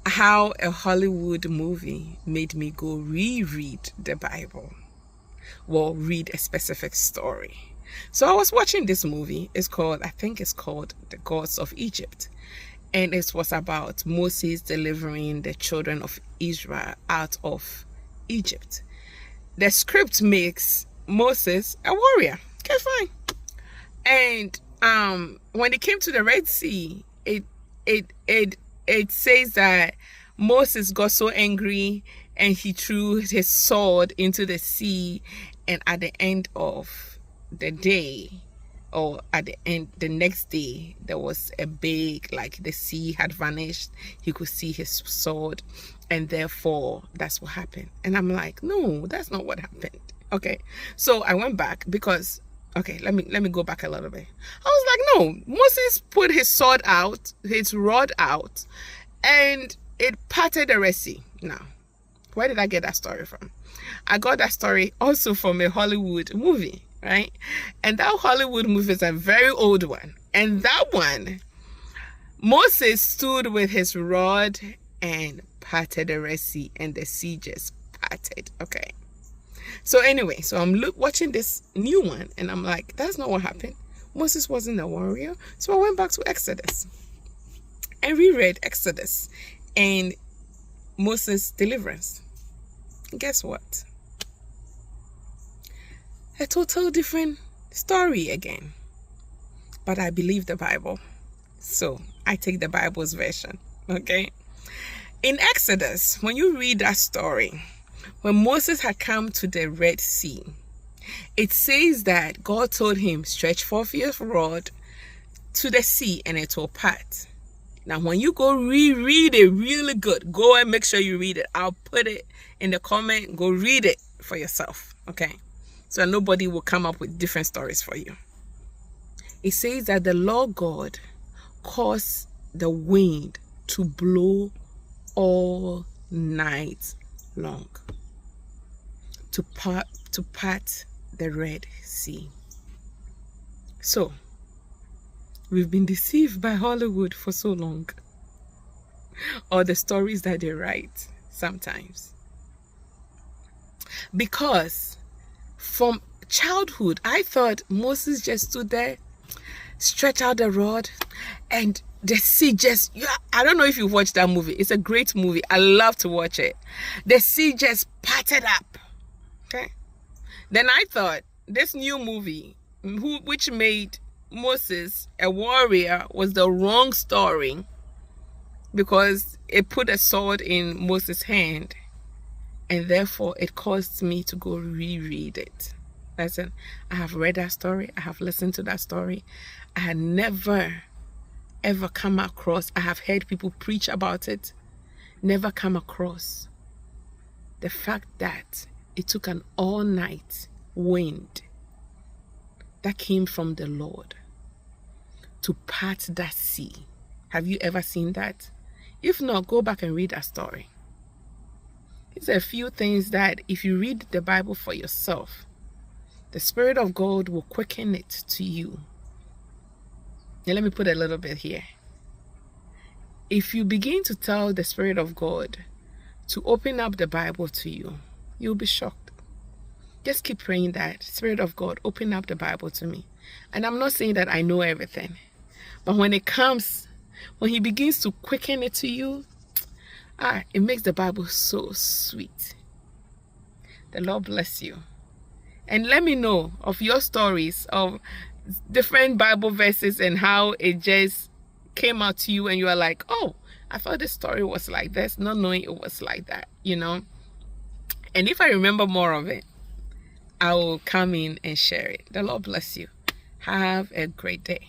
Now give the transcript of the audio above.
how a Hollywood movie made me go reread the Bible. Well, read a specific story. So I was watching this movie. I think it's called The Gods of Egypt. And it was about Moses delivering the children of Israel out of Egypt. The script makes Moses a warrior. Okay, fine. And when it came to the Red Sea, it says that Moses got so angry and he threw his sword into the sea, and at the end of the day, or at the next day, there was a big, like the sea had vanished. He could see his sword, and therefore that's what happened. And I'm like, no, that's not what happened. Okay, so I went back because, okay, let me go back a little bit. I was like, no, Moses put his sword out, his rod out, and it parted the Red Sea. Now, where did I get that story from? I got that story also from a Hollywood movie, right? And that Hollywood movie is a very old one. And that one, Moses stood with his rod and parted the Red Sea, and the sea just parted. Okay. So anyway, so I'm watching this new one, and I'm like, that's not what happened. Moses wasn't a warrior. So I went back to Exodus and reread Exodus and Moses' deliverance. Guess what? A total different story again. But I believe the Bible, so I take the Bible's version. Okay. In Exodus, when you read that story, when Moses had come to the Red Sea, it says that God told him, stretch forth your rod to the sea and it will part. Now, when you go reread it really good, go and make sure you read it. I'll put it in the comment. Go read it for yourself, okay? So nobody will come up with different stories for you. It says that the Lord God caused the wind to blow all night long to part the Red Sea. So, we've been deceived by Hollywood for so long, or the stories that they write sometimes. Because from childhood, I thought Moses just stood there, stretched out the rod, and the sea just, I don't know if you've watched that movie. It's a great movie. I love to watch it. The sea just parted up. Okay. Then I thought this new movie, which made Moses a warrior, was the wrong story, because it put a sword in Moses' hand, and therefore it caused me to go reread it. Listen, I have read that story. I have listened to that story. I had never ever come across, I have heard people preach about it, never come across the fact that it took an all-night wind that came from the Lord to part that sea. Have you ever seen that? If not, go back and read that story. It's a few things that if you read the Bible for yourself, the Spirit of God will quicken it to you. Now let me put a little bit here. If you begin to tell the Spirit of God to open up the Bible to you, you'll be shocked. Just keep praying that, Spirit of God, open up the Bible to me. And I'm not saying that I know everything, but when it comes, when He begins to quicken it to you, it makes the Bible so sweet. The Lord bless you. And let me know of your stories of different Bible verses and how it just came out to you and you are like, oh, I thought this story was like this, not knowing it was like that, you know. And if I remember more of it, I will come in and share it. The Lord bless you. Have a great day.